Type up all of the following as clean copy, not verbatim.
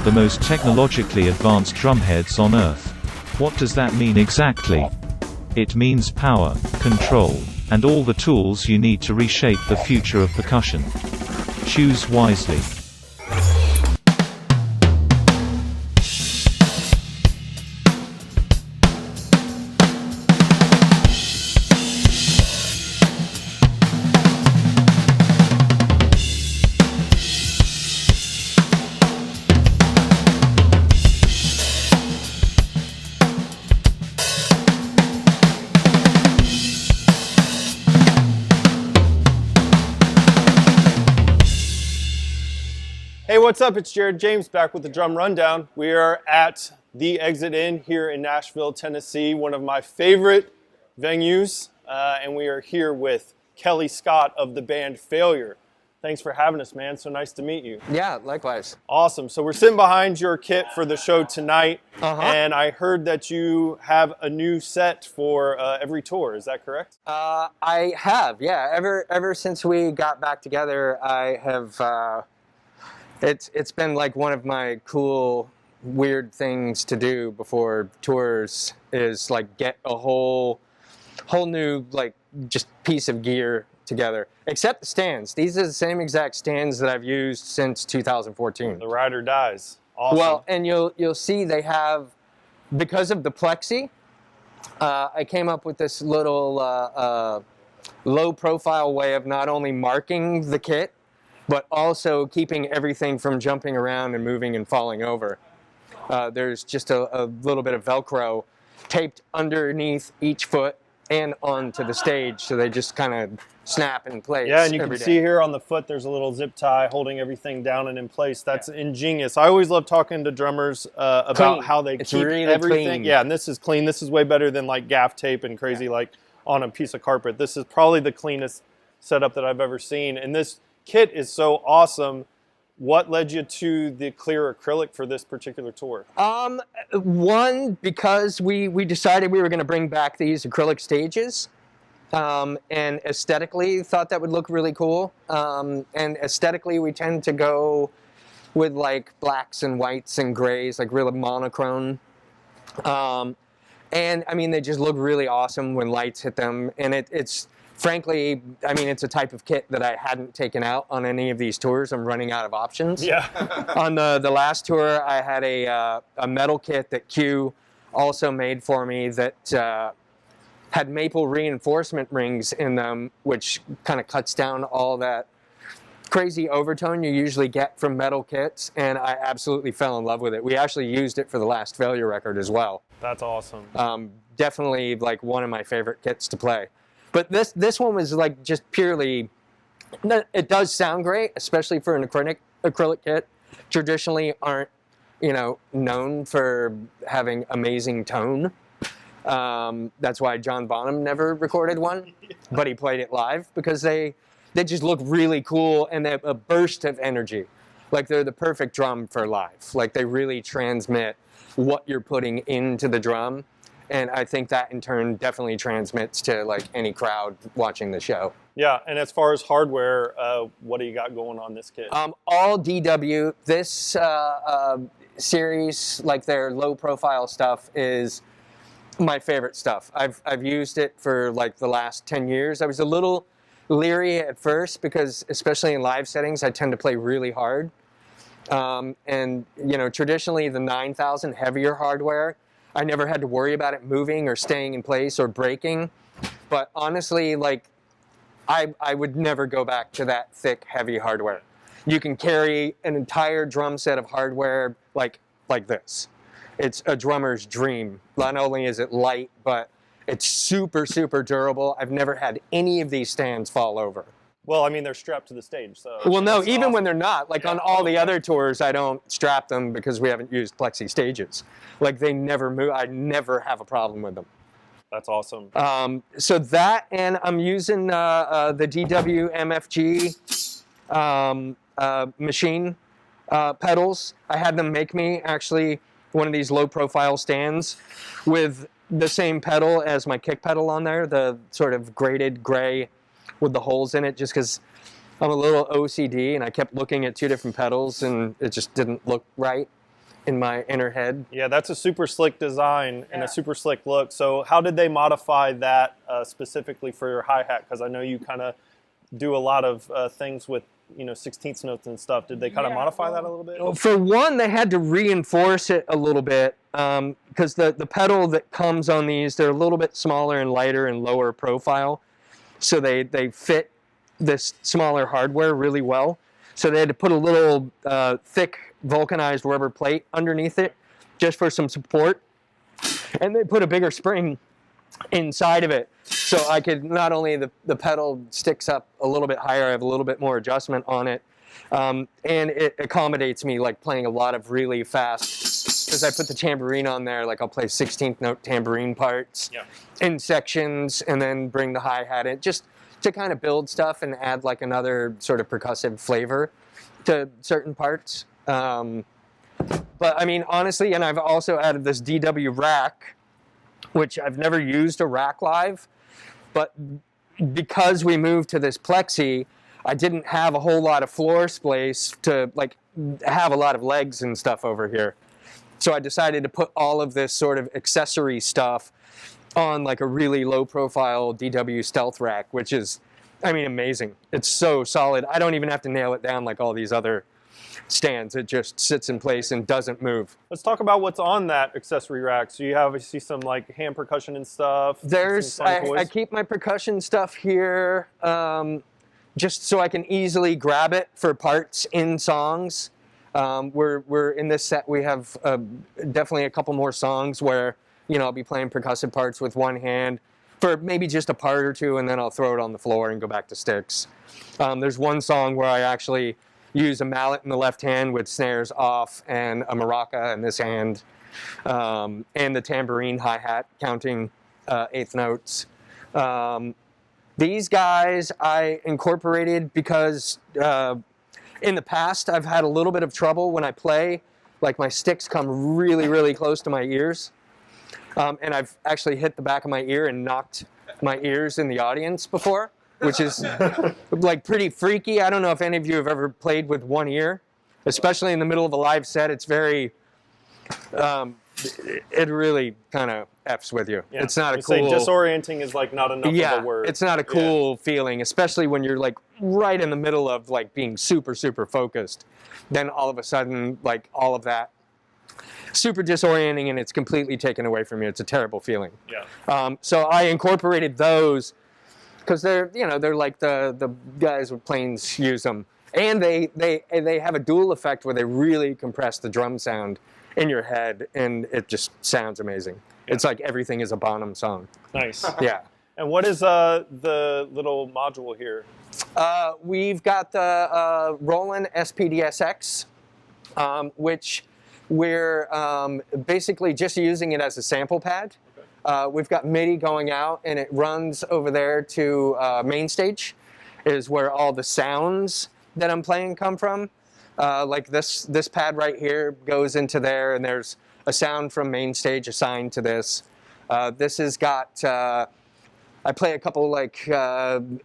the most technologically advanced drumheads on Earth. What does that mean exactly? It means power, control, and all the tools you need to reshape the future of percussion. Choose wisely. Hey, what's up? It's Jarrad James back with the Drum Rundown. We are at the Exit Inn here in Nashville, Tennessee, one of my favorite venues, and we are here with Kellii Scott of the band Failure. Thanks for having us, man. So nice to meet you. Yeah, likewise. Awesome. So we're sitting behind your kit for the show tonight, and I heard that you have a new set for every tour. Is that correct? I have, yeah. Ever since we got back together, I have. It's been like one of my cool, weird things to do before tours is like get a whole new like just piece of gear together. Except the stands. These are the same exact stands that I've used since 2014. The ride or dies. Awesome. Well, and you'll see they have, because of the plexi, I came up with this little low profile way of not only marking the kit, but also keeping everything from jumping around and moving and falling over. There's just a little bit of Velcro taped underneath each foot and onto the stage, so they just kind of snap in place. Yeah, and you can see here on the foot there's a little zip tie holding everything down and in place. That's ingenious. I always love talking to drummers about how they keep really everything. clean. Yeah, and this is clean. This is way better than like gaff tape and crazy like on a piece of carpet. This is probably the cleanest setup that I've ever seen. And this kit is so awesome. What led you to the clear acrylic for this particular tour? One, because we decided we were going to bring back these acrylic stages, and aesthetically thought that would look really cool. And aesthetically, we tend to go with like blacks and whites and grays, like really monochrome. And I mean, they just look really awesome when lights hit them. And it's frankly, I mean, it's a type of kit that I hadn't taken out on any of these tours. I'm running out of options. Yeah. On the last tour, I had a metal kit that Q also made for me that had maple reinforcement rings in them, which kind of cuts down all that crazy overtone you usually get from metal kits, and I absolutely fell in love with it. We actually used it for the last Failure record as well. That's awesome. Definitely like one of my favorite kits to play. But this one was like just purely, it does sound great, especially for an acrylic kit. Traditionally aren't, known for having amazing tone. That's why John Bonham never recorded one, but he played it live because they just look really cool and they have a burst of energy. Like they're the perfect drum for live. Like they really transmit what you're putting into the drum. And I think that in turn definitely transmits to like any crowd watching the show. Yeah, and as far as hardware, what do you got going on this kit? All DW. This series, like their low profile stuff, is my favorite stuff. I've used it for like the last 10 years. I was a little leery at first because, especially in live settings, I tend to play really hard. And traditionally the 9000 heavier hardware, I never had to worry about it moving or staying in place or breaking. But honestly, like, I would never go back to that thick, heavy hardware. You can carry an entire drum set of hardware like this. It's a drummer's dream. Not only is it light, but it's super, super durable. I've never had any of these stands fall over. Well, I mean, they're strapped to the stage, so... Well, no, even awesome. When they're not. Like, on all the other tours, I don't strap them because we haven't used plexi stages. Like, they never move. I never have a problem with them. That's awesome. So that, and I'm using the DW MFG machine pedals. I had them make me, actually, one of these low-profile stands with the same pedal as my kick pedal on there, the sort of graded gray with the holes in it, just because I'm a little OCD and I kept looking at two different pedals and it just didn't look right. in my inner head. Yeah, that's a super slick design and a super slick look. So how did they modify that specifically for your hi-hat? Because I know you kind of do a lot of things with, you know, 16th notes and stuff. Did they kind of modify that a little bit? For one, they had to reinforce it a little bit because the pedal that comes on these, they're a little bit smaller and lighter and lower profile. So they fit this smaller hardware really well. So they had to put a little thick vulcanized rubber plate underneath it just for some support. And they put a bigger spring inside of it. So I could, not only the pedal sticks up a little bit higher, I have a little bit more adjustment on it. And it accommodates me like playing a lot of really fast, because I put the tambourine on there, like I'll play 16th note tambourine parts in sections and then bring the hi-hat in, just to kind of build stuff and add like another sort of percussive flavor to certain parts. But I mean, honestly, and I've also added this DW rack, which I've never used a rack live, but because we moved to this plexi, I didn't have a whole lot of floor space to like have a lot of legs and stuff over here. So I decided to put all of this sort of accessory stuff on like a really low profile DW stealth rack, which is, I mean, amazing. It's so solid. I don't even have to nail it down like all these other stands. It just sits in place and doesn't move. Let's talk about what's on that accessory rack. So you have, I see some like hand percussion and stuff. There's, I keep my percussion stuff here just so I can easily grab it for parts in songs. We're in this set, we have definitely a couple more songs where, you know, I'll be playing percussive parts with one hand for maybe just a part or two, and then I'll throw it on the floor and go back to sticks. There's one song where I actually use a mallet in the left hand with snares off and a maraca in this hand, and the tambourine hi-hat counting 8th notes. These guys I incorporated because in the past I've had a little bit of trouble when I play, like my sticks come really, really close to my ears. And I've actually hit the back of my ear and knocked my ears in the audience before, which is like pretty freaky. I don't know if any of you have ever played with one ear, especially in the middle of a live set. It's very, it really kind of F's with you. Yeah. It's not a you cool. Say disorienting is like not enough of a word. It's not a cool feeling, especially when you're like right in the middle of like being super, super focused. Then all of a sudden, like all of that, super disorienting, and it's completely taken away from you. It's a terrible feeling. Yeah. So I incorporated those because they're, you know, they're like the guys with planes use them, and they have a dual effect where they really compress the drum sound in your head, and it just sounds amazing. Yeah. It's like everything is a Bonham song. Nice. Yeah. And what is the little module here? We've got the Roland SPD SX, which we're basically just using it as a sample pad. Okay. We've got MIDI going out, and it runs over there to main stage, is where all the sounds that I'm playing come from. Like this pad right here goes into there, and there's a sound from main stage assigned to this. This has got, I play a couple like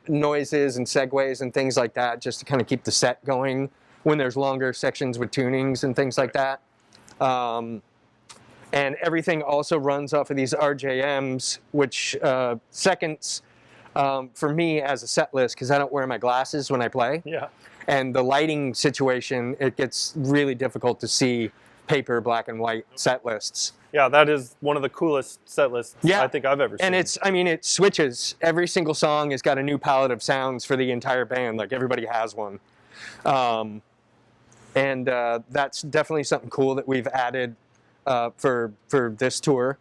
noises and segues and things like that just to kind of keep the set going when there's longer sections with tunings and things like that. And everything also runs off of these RJMs, which seconds for me as a set list, because I don't wear my glasses when I play. Yeah. And the lighting situation, it gets really difficult to see paper, black and white set lists. Yeah, that is one of the coolest set lists I think I've ever seen. And it's, I mean, it switches. Every single song has got a new palette of sounds for the entire band. Like everybody has one. And that's definitely something cool that we've added for this tour.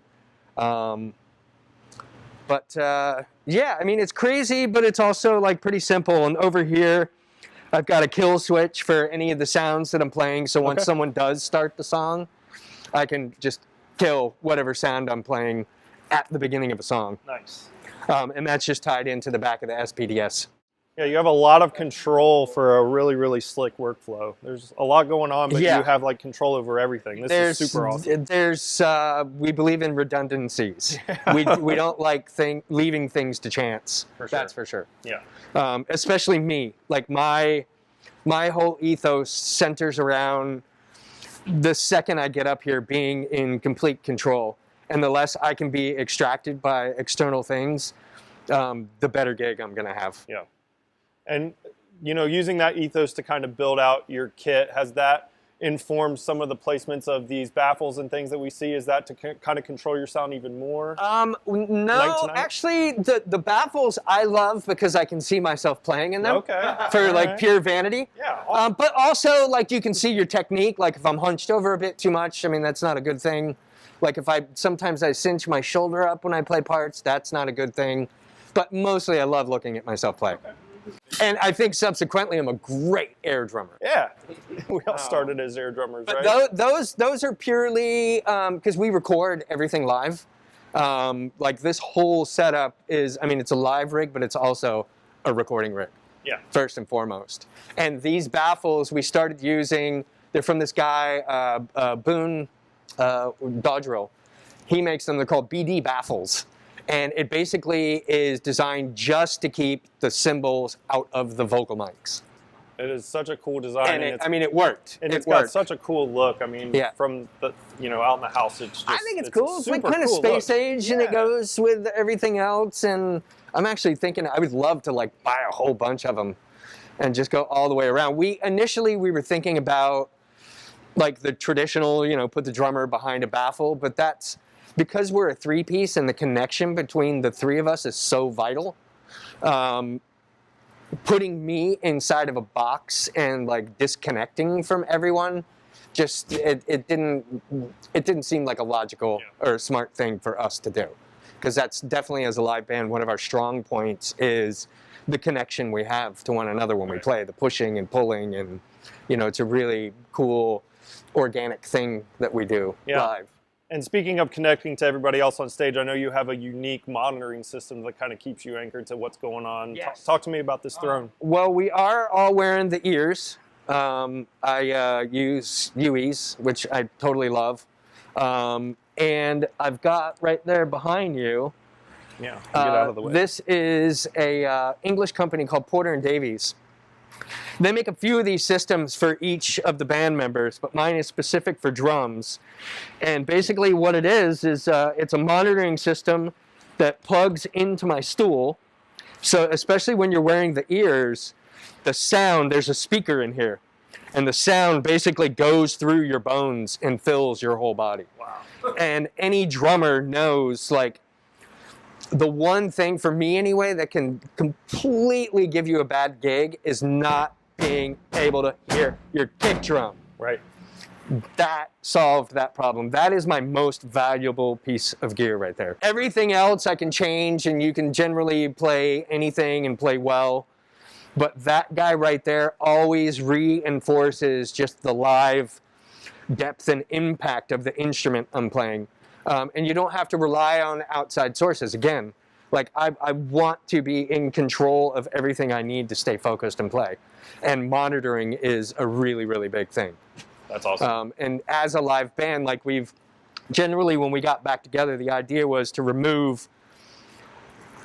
But yeah, I mean, it's crazy, but it's also like pretty simple. And over here, I've got a kill switch for any of the sounds that I'm playing. So once someone does start the song, I can just kill whatever sound I'm playing at the beginning of a song. Nice. And that's just tied into the back of the SPDS. Yeah, you have a lot of control for a really, really slick workflow. There's a lot going on, but you have like control over everything. This is super awesome. We believe in redundancies. We don't like leaving things to chance. For sure. That's for sure. Yeah. Especially me. Like my whole ethos centers around the second I get up here being in complete control, and the less I can be extracted by external things, the better gig I'm going to have. Yeah. And, you know, using that ethos to kind of build out your kit, has that informed some of the placements of these baffles and things that we see? Is that to kind of control your sound even more? No, actually, the baffles I love because I can see myself playing in them. Okay. For like pure vanity. Yeah. Awesome. But also, like, you can see your technique. Like, if I'm hunched over a bit too much, I mean, that's not a good thing. Like, sometimes I cinch my shoulder up when I play parts, that's not a good thing. But mostly I love looking at myself play. Okay. And I think subsequently I'm a great air drummer. Yeah, we all started as air drummers, but right? Those are purely, because we record everything live. Like this whole setup is, I mean, it's a live rig, but it's also a recording rig. Yeah. First and foremost. And these baffles we started using, they're from this guy, Boone Dodgerill. He makes them, they're called BD Baffles. And it basically is designed just to keep the cymbals out of the vocal mics. It is such a cool design. And I mean, it worked. And it's got such a cool look. I mean, from the, you know, out in the house, it's just, I think it's cool. It's like super kind of cool space look. age, and it goes with everything else. And I'm actually thinking I would love to like buy a whole bunch of them and just go all the way around. Initially we were thinking about like the traditional, you know, put the drummer behind a baffle, but that's because we're a three-piece and the connection between the three of us is so vital. Putting me inside of a box and like disconnecting from everyone, just it didn't seem like a logical or smart thing for us to do, because that's definitely, as a live band, one of our strong points is the connection we have to one another when we play, the pushing and pulling, and you know, it's a really cool organic thing that we do live. And speaking of connecting to everybody else on stage, I know you have a unique monitoring system that kind of keeps you anchored to what's going on. Yes. Talk to me about this throne. Well, we are all wearing the ears. I use UEs, which I totally love. And I've got right there behind you. Yeah, get out of the way. This is a English company called Porter & Davies. They make a few of these systems for each of the band members, but mine is specific for drums. And basically what it is it's a monitoring system that plugs into my stool. So especially when you're wearing the ears, the sound, there's a speaker in here. And the sound basically goes through your bones and fills your whole body. Wow. And any drummer knows, like, the one thing for me anyway that can completely give you a bad gig is not being able to hear your kick drum. Right. That solved that problem. That is my most valuable piece of gear right there. Everything else I can change, and you can generally play anything and play well. But that guy right there always reinforces just the live depth and impact of the instrument I'm playing. And you don't have to rely on outside sources. Again, like I want to be in control of everything I need to stay focused and play. And monitoring is a really, really big thing. That's awesome. And as a live band, like generally when we got back together, the idea was to remove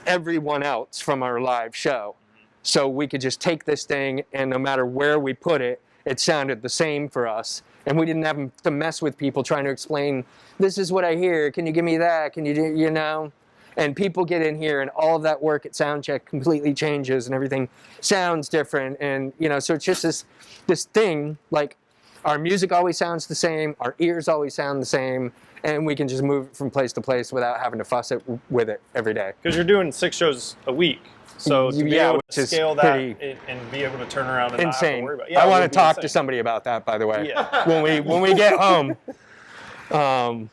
everyone else from our live show. So we could just take this thing, and no matter where we put it, it sounded the same for us. And we didn't have to mess with people trying to explain, this is what I hear, can you give me that, can you do, you know? And people get in here and all of that work at sound check completely changes and everything sounds different. And, you know, so it's just this thing, like our music always sounds the same, our ears always sound the same, and we can just move from place to place without having to fuss with it every day. Because you're doing 6 shows a week. So to be able to scale that and be able to turn around and not have to worry about it. Yeah, I want to talk to somebody about that, by the way, when we get home. And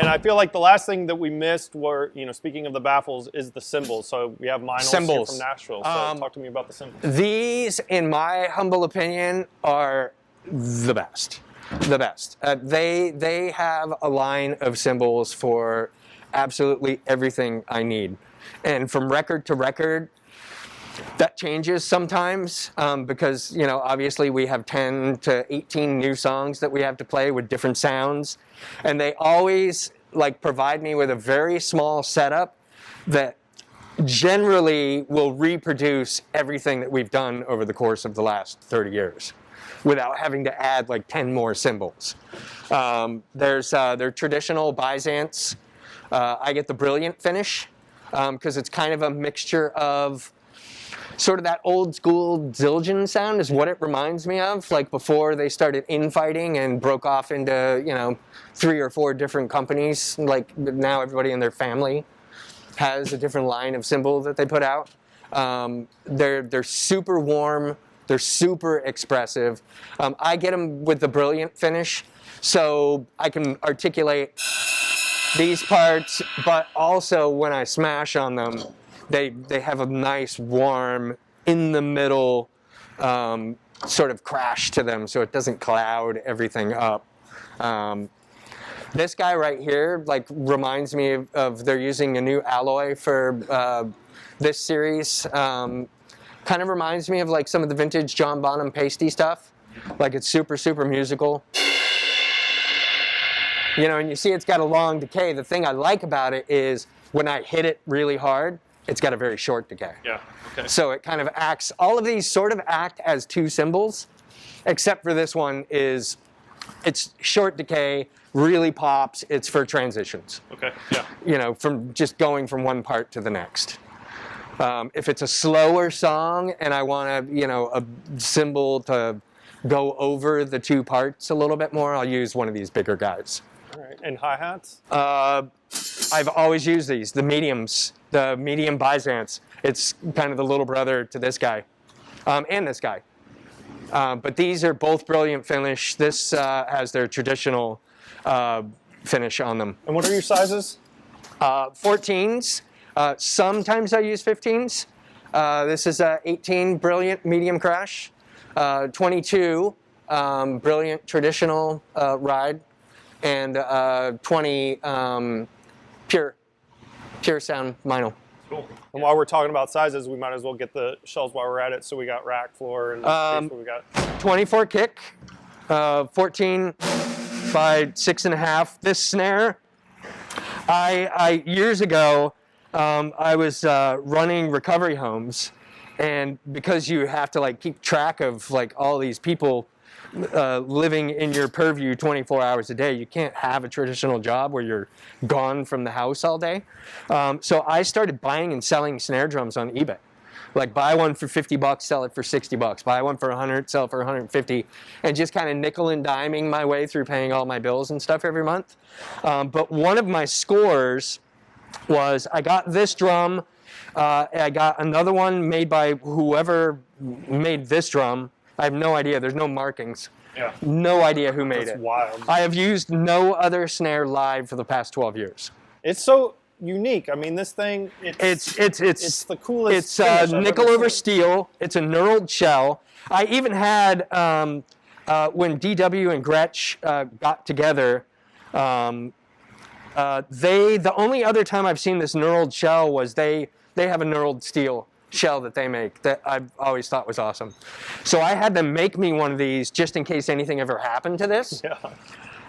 I feel like the last thing that we missed were, you know, speaking of the baffles, is the cymbals. So we have Meinl here from Nashville. So talk to me about the cymbals. These, in my humble opinion, are the best. The best. They have a line of cymbals for absolutely everything I need. And from record to record, that changes sometimes because, you know, obviously we have 10 to 18 new songs that we have to play with different sounds. And they always like provide me with a very small setup that generally will reproduce everything that we've done over the course of the last 30 years. without having to add like 10 more cymbals. There's their traditional Byzance. I get the Brilliant finish because it's kind of a mixture of sort of that old school Zildjian sound is what it reminds me of, like before they started infighting and broke off into, you know, 3 or 4 different companies. Like now everybody in their family has a different line of cymbal that they put out. They're super warm, they're super expressive. I get them with the Brilliant finish so I can articulate these parts, but also when I smash on them, they have a nice warm in the middle sort of crash to them so it doesn't cloud everything up. This guy right here like reminds me of they're using a new alloy for this series. Kind of reminds me of like some of the vintage John Bonham pasty stuff. Like it's super, super musical. You know, and you see it's got a long decay. The thing I like about it is when I hit it really hard, it's got a very short decay. Yeah, okay. So it kind of acts, all of these sort of act as 2 cymbals, except for this one is, it's short decay, really pops, it's for transitions. Okay, yeah. You know, from just going from one part to the next. If it's a slower song and I want to, you know, a cymbal to go over the 2 parts a little bit more, I'll use one of these bigger guys. All right, and hi-hats? I've always used these, the mediums, the medium Byzance. It's kind of the little brother to this guy, and this guy. But these are both Brilliant finish. This has their traditional finish on them. And what are your sizes? 14s. Sometimes I use 15s. This is a 18 Brilliant medium crash. 22 Brilliant traditional ride. And 20 pure sound Meinl. Cool. And while we're talking about sizes, we might as well get the shelves while we're at it. So we got rack, floor, and space what we got. 24 kick, 14 by 6.5. This snare, I years ago, I was running recovery homes, and because you have to like keep track of like all these people living in your purview 24 hours a day, you can't have a traditional job where you're gone from the house all day. So I started buying and selling snare drums on eBay. Like buy one for $50, sell it for $60. Buy one for 100, sell it for 150, and just kind of nickel and diming my way through paying all my bills and stuff every month. But one of my scores was I got this drum. I got another one made by whoever made this drum. I have no idea. There's no markings. Yeah. No idea who made it. That's wild. I have used no other snare live for the past 12 years. It's so unique. I mean, this thing, it's the coolest. It's finish I've nickel ever over seen. steel. It's a knurled shell. I even had, when DW and Gretsch got together, the only other time I've seen this knurled shell was they have a knurled steel shell that they make that I've always thought was awesome. So I had them make me one of these just in case anything ever happened to this. Yeah.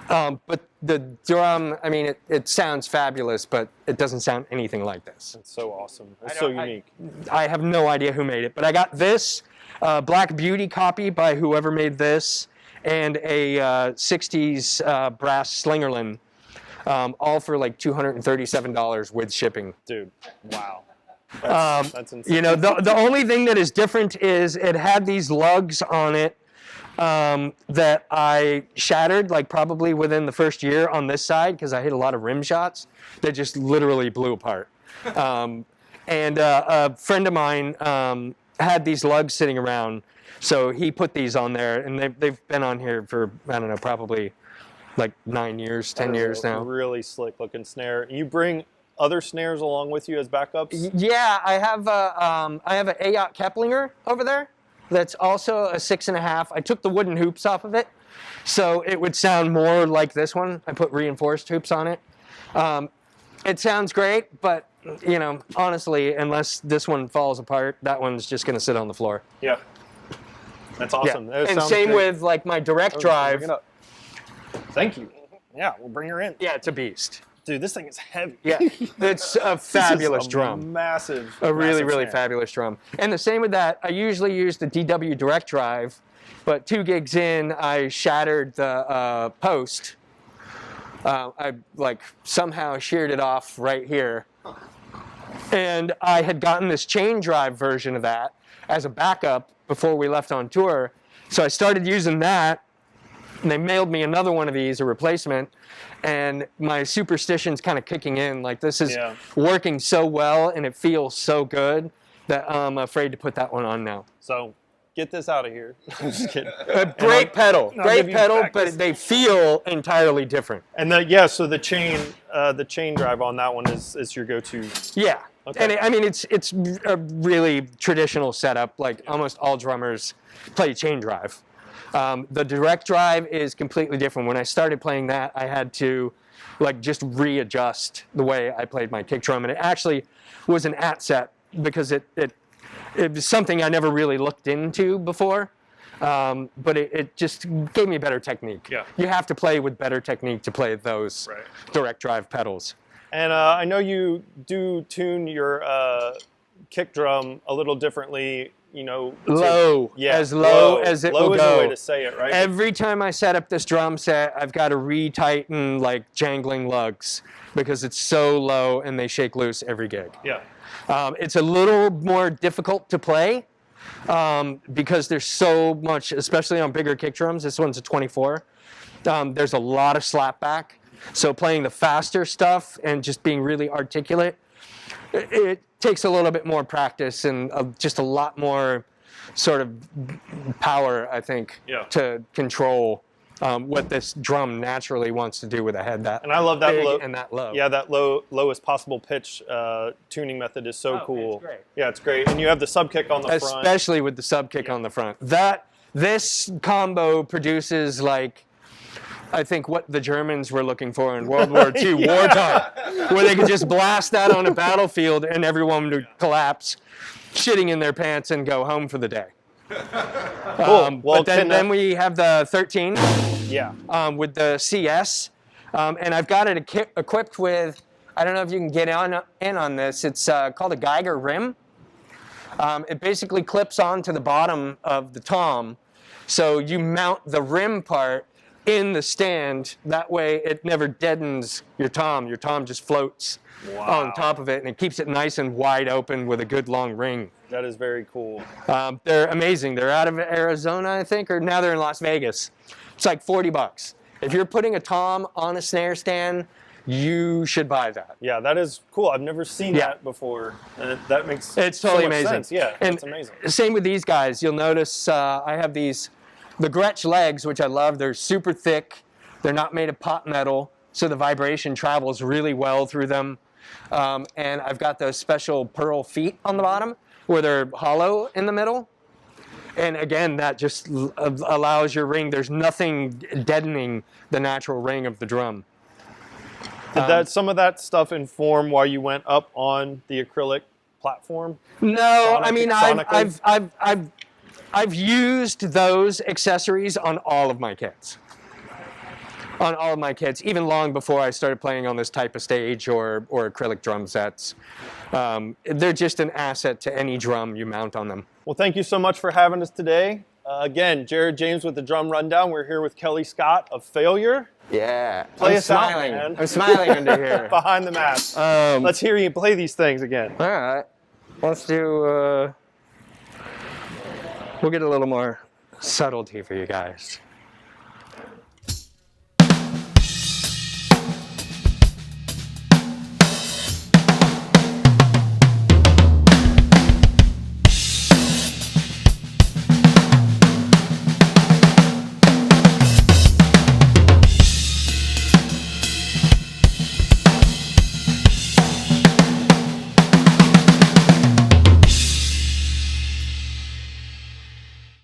But the drum, I mean, it sounds fabulous, but it doesn't sound anything like this. It's so awesome. It's so unique. I have no idea who made it, but I got this Black Beauty copy by whoever made this, and a 60s brass Slingerland, all for like $237 with shipping. Dude, wow. That's insane. You know, the only thing that is different is it had these lugs on it that I shattered like probably within the first year on this side because I hit a lot of rim shots that just literally blew apart. And a friend of mine had these lugs sitting around, so he put these on there, and they've been on here for, I don't know, probably like 9 years, 10 years now. Really slick looking snare. You bring other snares along with you as backups? Yeah, I have a Ayotte Keplinger over there. That's also a 6.5. I took the wooden hoops off of it, so it would sound more like this one. I put reinforced hoops on it. It sounds great, but you know, honestly, unless this one falls apart, that one's just gonna sit on the floor. Yeah, that's awesome. Yeah. And same with like my direct drive. Thank you. Yeah, we'll bring her in. Yeah, it's a beast. Dude, this thing is heavy. Yeah, it's a fabulous drum. Massive. A really, massive really snare. fabulous drum. And the same with that, I usually use the DW direct drive But 2 gigs in, I shattered the post. I like somehow sheared it off right here. And I had gotten this chain drive version of that as a backup before we left on tour. So I started using that, and they mailed me another one of these, a replacement, and my superstition's kind of kicking in. Like, this is working so well, and it feels so good that I'm afraid to put that one on now. So get this out of here. I'm just kidding. Great pedal, but they feel entirely different. And so the chain drive on that one is your go-to. Yeah. Okay. And it's a really traditional setup. Like, almost all drummers play chain drive. The direct drive is completely different. When I started playing that, I had to like just readjust the way I played my kick drum, and it actually was an set because it was something I never really looked into before. But it just gave me better technique. Yeah. You have to play with better technique to play those direct drive pedals. And I know you do tune your kick drum a little differently, you know. Low as it will go. Low is the way to say it, right? Every time I set up this drum set, I've got to re-tighten like jangling lugs because it's so low and they shake loose every gig. Yeah. It's a little more difficult to play because there's so much, especially on bigger kick drums. This one's a 24. There's a lot of slapback. So playing the faster stuff and just being really articulate, it takes a little bit more practice and just a lot more sort of power, I think, to control what this drum naturally wants to do with a head that and I love that low and that low. Yeah, that lowest possible pitch tuning method is so cool. It's great. Yeah, it's great. And you have the sub kick on the front. Especially with the sub kick on the front. This combo produces like, I think, what the Germans were looking for in World War II wartime, where they could just blast that on a battlefield and everyone would collapse, shitting in their pants and go home for the day. Cool. Well, but then we have the 13 with the CS, and I've got it equipped with, I don't know if you can get in on this, it's called a Guager rim. It basically clips onto the bottom of the tom, so you mount the rim part in the stand. That way it never deadens your tom. Your tom just floats on top of it, and it keeps it nice and wide open with a good long ring. That is very cool. They're amazing. They're out of Arizona, I think, or now they're in Las Vegas. It's like $40. If you're putting a tom on a snare stand, you should buy that. Yeah, that is cool. I've never seen that before. And that makes it's totally so much amazing. Sense. Yeah, and it's amazing. Same with these guys. You'll notice I have the Gretsch legs, which I love. They're super thick. They're not made of pot metal, so the vibration travels really well through them. And I've got those special pearl feet on the bottom where they're hollow in the middle. And again, that just allows your ring. There's nothing deadening the natural ring of the drum. Did some of that stuff inform why you went up on the acrylic platform? No, I mean, I've used those accessories on all of my kits. On all of my kits, even long before I started playing on this type of stage or acrylic drum sets. They're just an asset to any drum you mount on them. Well, thank you so much for having us today. Again, Jarrad James with the Drum Rundown. We're here with Kellii Scott of Failure. Yeah. Play us out, man. I'm smiling under here. Behind the mask. Let's hear you play these things again. All right. Let's do... we'll get a little more subtlety for you guys.